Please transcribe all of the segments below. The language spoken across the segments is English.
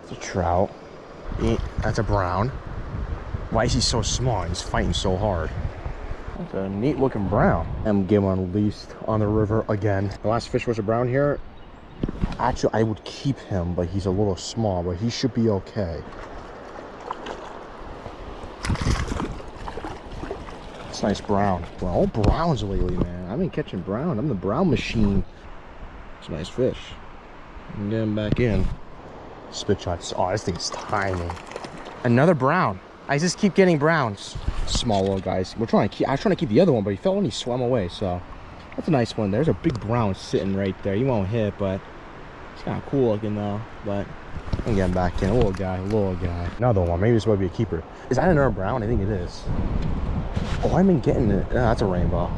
It's a trout. That's a brown. Why is he so small? He's fighting so hard. That's a neat looking brown. I'm getting unleashed on the river again. The last fish was a brown here. Actually, I would keep him, but he's a little small, but he should be okay. It's nice brown. Well, all browns lately, man. I've been catching brown. I'm the brown machine. It's a nice fish. I'm getting back in. Spit shots. Oh, this thing's tiny. Another brown. I just keep getting browns. Small little guys. I was trying to keep the other one, but he fell and he swam away. So that's a nice one. There's a big brown sitting right there. He won't hit, but it's kind of cool looking though. But I'm getting back in. A little guy. Another one. Maybe this might be a keeper. Is that another brown? I think it is. Oh, I've been getting it. That's a rainbow.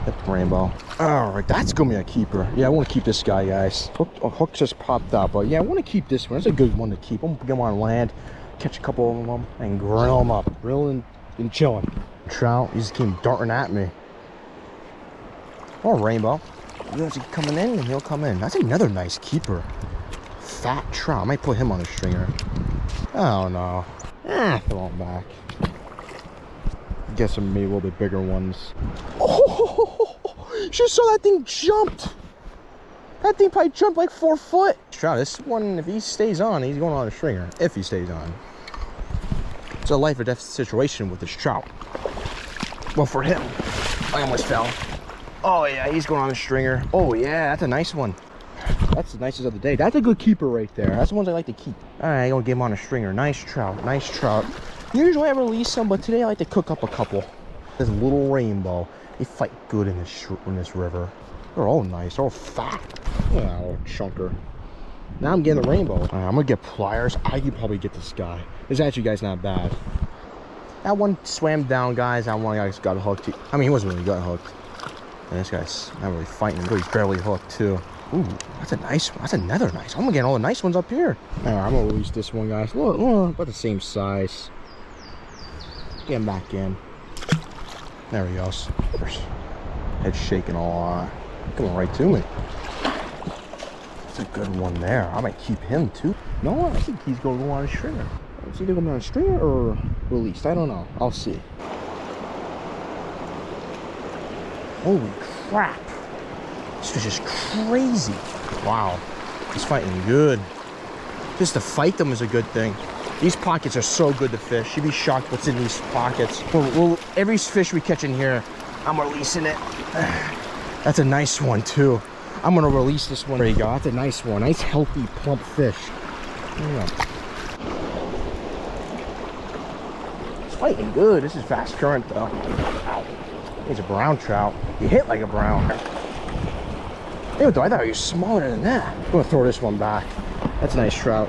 That's a rainbow. All right, that's gonna be a keeper. Yeah, I want to keep this guy, guys. Hook just popped up, but yeah, I want to keep this one. It's a good one to keep. I'm gonna get him on land, catch a couple of them, and grill them up. Grilling and chilling. Trout, he just keep darting at me. Oh, rainbow. You guys keep coming in, and he'll come in. That's another nice keeper. Fat trout. I might put him on a stringer. Oh no. Throw him back. Get some maybe a little bit bigger ones. Oh, just saw that thing jumped. That thing probably jumped like 4 foot. Trout, this one, if he stays on, he's going on a stringer. If he stays on. It's a life or death situation with this trout. Well, for him, I almost fell. Oh yeah, he's going on a stringer. Oh yeah, that's a nice one. That's the nicest of the day. That's a good keeper right there. That's the ones I like to keep. All right, I'm gonna get him on a stringer. Nice trout, nice trout. Usually I release them, but today I like to cook up a couple. This little rainbow. They fight good in this river. They're all nice. They're all fat. Yeah, little chunker. Now I'm getting the rainbow. All right, I'm gonna get pliers. I could probably get this guy. This actually guy's not bad. That one swam down, guys. That one guy got hooked. I mean, he wasn't really got hooked. And this guy's not really fighting. But he's barely hooked too. Ooh, that's a nice one. That's another nice one. I'm getting all the nice ones up here. All right, I'm gonna release this one, guys. Look, about the same size. Get him back in. There he goes. Head shaking a lot. Coming right to me. That's a good one there. I might keep him too. No, I think he's going to go on a stringer. Is he going to go on a stringer or released? I don't know. I'll see. Holy crap. This fish is crazy. Wow. He's fighting good. Just to fight them is a good thing. These pockets are so good to fish. You'd be shocked what's in these pockets. Well, every fish we catch in here, I'm releasing it. That's a nice one too. I'm gonna release this one. There you go. That's a nice one. Nice, healthy, plump fish. Yeah. It's fighting good. This is fast current though. Ow. He's a brown trout. He hit like a brown. Hey, I thought he was smaller than that. I'm gonna throw this one back. That's a nice trout.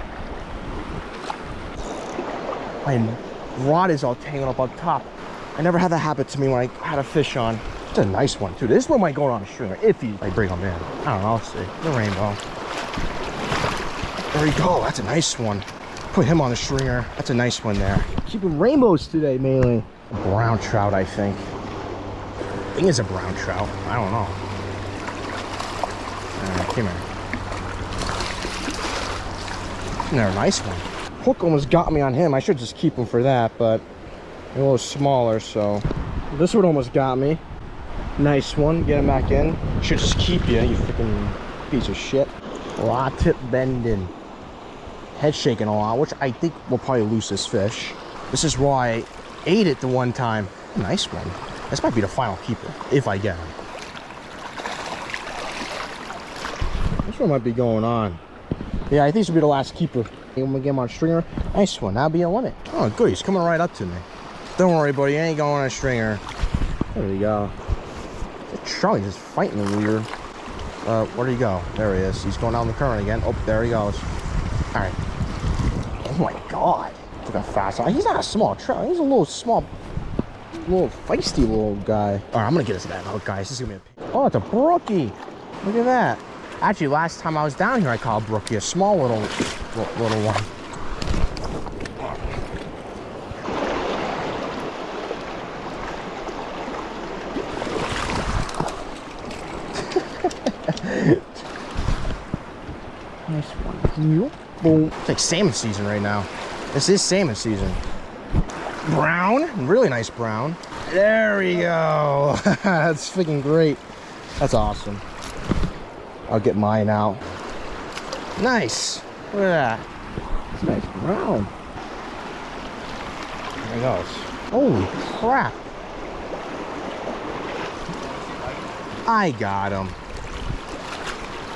My rod is all tangled up top. I never had that happen to me when I had a fish on. It's a nice one too. This one might go on a stringer if I bring them in. I don't know, I'll see. The rainbow. There we go, that's a nice one. Put him on a stringer. That's a nice one there. Keeping rainbows today, mainly. A brown trout, I think. I think it's a brown trout. I don't know. Come here. Another nice one. Hook almost got me on him. I should just keep him for that, but a little smaller, so this one almost got me. Nice one. Get him back in. Should just keep you freaking piece of shit. Raw tip bending. Head shaking a lot, which I think will probably lose this fish. This is why I ate it the one time. Nice one. This might be the final keeper, if I get him. This one might be going on. Yeah, I think this will be the last keeper. I'm gonna get him on a stringer. Nice one. That'll be a limit. Oh, good. He's coming right up to me. Don't worry, buddy. He ain't going on a stringer. There we go. Charlie's just fighting weird. Where'd he go? There he is. He's going down the current again. Oh, there he goes. All right. Oh my God. Look how fast. He's not a small trout. He's a little small, little feisty little guy. All right, I'm gonna get us that hook, guys. This is gonna be oh, it's a brookie. Look at that. Actually, last time I was down here, I caught a brookie, a small little one. Nice one. Boom. It's like salmon season right now. This is salmon season. Brown, really nice brown. There we go. That's freaking great. That's awesome. I'll get mine out. Nice. Look at that. It's nice brown. There he goes. Holy crap. I got him.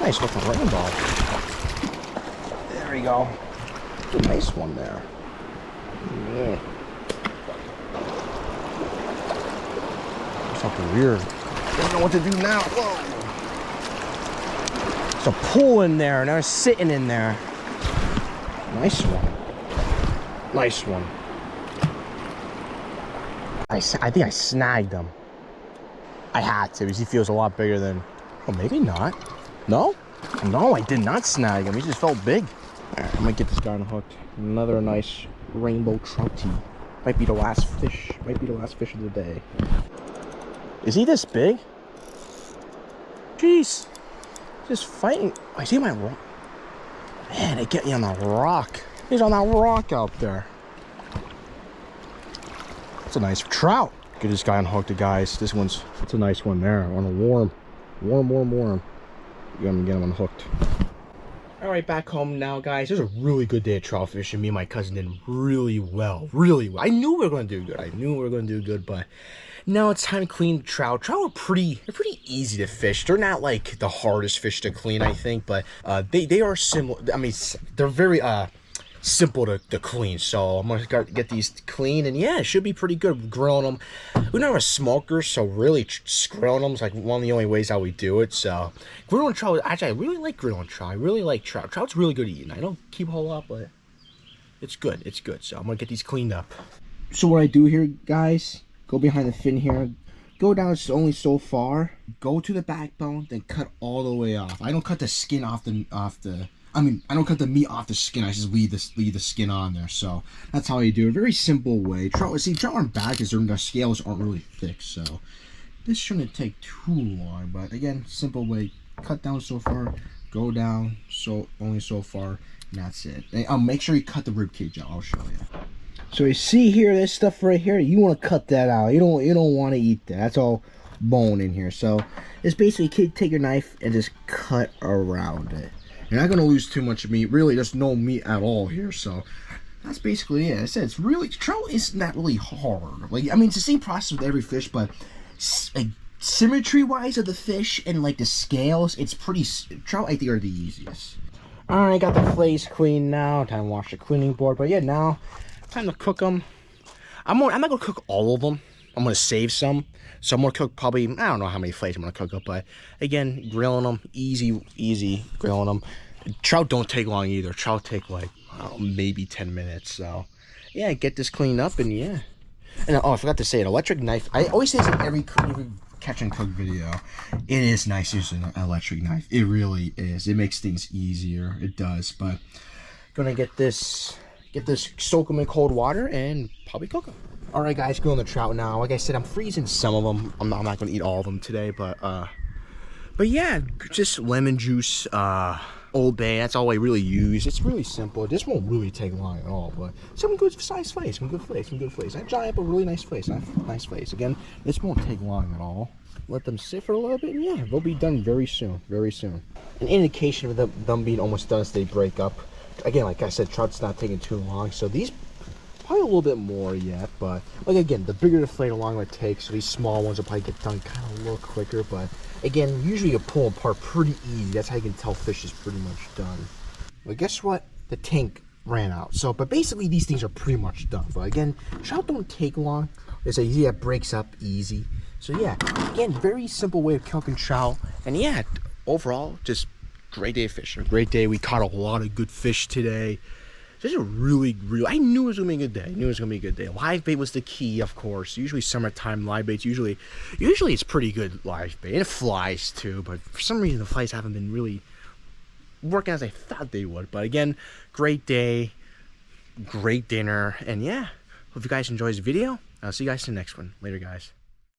Nice looking rainbow. There we go. A nice one there. Yeah. Something weird. Doesn't know what to do now. Whoa. There's a pool in there, and they're sitting in there. Nice one. Nice one. I think I snagged him. I had to, because he feels a lot bigger than... Oh, maybe not. No? No, I did not snag him. He just felt big. All right, I'm going to get this guy unhooked. Another nice rainbow trouty. Might be the last fish. Might be the last fish of the day. Is he this big? Jeez. Just fighting. Oh, is he my rock? Man, they get me on that rock. He's on that rock out there. That's a nice trout. Get this guy unhooked, guys. This one's, it's a nice one there. On a warm. You're gonna get him unhooked. All right, back home now, guys. It was a really good day of trout fishing. Me and my cousin did really well. I knew we were gonna do good. But now it's time to clean the trout. Trout are pretty easy to fish. They're not like the hardest fish to clean, I think, but they are similar. I mean, they're very simple to clean. So I'm gonna get these clean, and yeah, it should be pretty good grilling them. We don't have a smoker, so really grilling them is like one of the only ways how we do it. So grilling trout, actually, I really like grilling trout. I really like trout. Trout's really good eating. I don't keep a whole lot, but it's good. It's good. So I'm gonna get these cleaned up. So what I do here, guys, go behind the fin here, go down only so far, go to the backbone, then cut all the way off. I don't cut the skin off the. I don't cut the meat off the skin. I just leave the skin on there. So that's how you do it. Very simple way. Trout aren't bad because their scales aren't really thick. So this shouldn't take too long. But again, simple way. Cut down so far, go down only so far, and that's it. And, make sure you cut the rib cage out. I'll show you. So you see here, this stuff right here. You want to cut that out. You don't want to eat that. That's all bone in here. So it's basically take your knife and just cut around it. You're not going to lose too much meat. Really, there's no meat at all here. So that's basically it. I said it's really, trout is not really hard. Like, I mean, it's the same process with every fish, but like symmetry-wise of the fish and like the scales, it's pretty, trout I think are the easiest. All right, got the fillets clean now. Time to wash the cleaning board. But yeah, now time to cook them. I'm not going to cook all of them. I'm going to save some. So I'm going to cook probably, I don't know how many fillets I'm going to cook up, but again, grilling them, easy grilling them. Trout don't take long either. Trout take like, maybe 10 minutes. So yeah, get this cleaned up, and yeah. And oh, I forgot to say it, electric knife. I always say this in every catch and cook video. It is nice using an electric knife. It really is. It makes things easier. It does. But gonna get this, soak them in cold water and probably cook them. All right, guys, grilling the trout now. Like I said, I'm freezing some of them. I'm not going to eat all of them today, but yeah, just lemon juice, Old Bay. That's all I really use. It's really simple. This won't really take long at all, but some good size fillets, some good fillets. I dry up a really nice fillet, nice fillets. Again, this won't take long at all. Let them sit for a little bit, and yeah, they'll be done very soon. An indication of them being almost done is they break up. Again, like I said, trout's not taking too long, so these probably a little bit more yet, but like again, the bigger the fillet, the longer it takes. So these small ones will probably get done kind of a little quicker, but again, usually you pull them apart pretty easy. That's how you can tell fish is pretty much done. But guess what? The tank ran out. So, but basically these things are pretty much done. But again, trout don't take long. It's easy, that breaks up easy. So yeah, again, very simple way of cooking trout. And yeah, overall, just great day of fishing. A great day. We caught a lot of good fish today. This is a really, I knew it was going to be a good day. Live bait was the key, of course. Usually summertime live baits, usually it's pretty good live bait. And it flies too, but for some reason the flies haven't been really working as I thought they would. But again, great day, great dinner, and yeah, hope you guys enjoyed this video. I'll see you guys in the next one. Later, guys.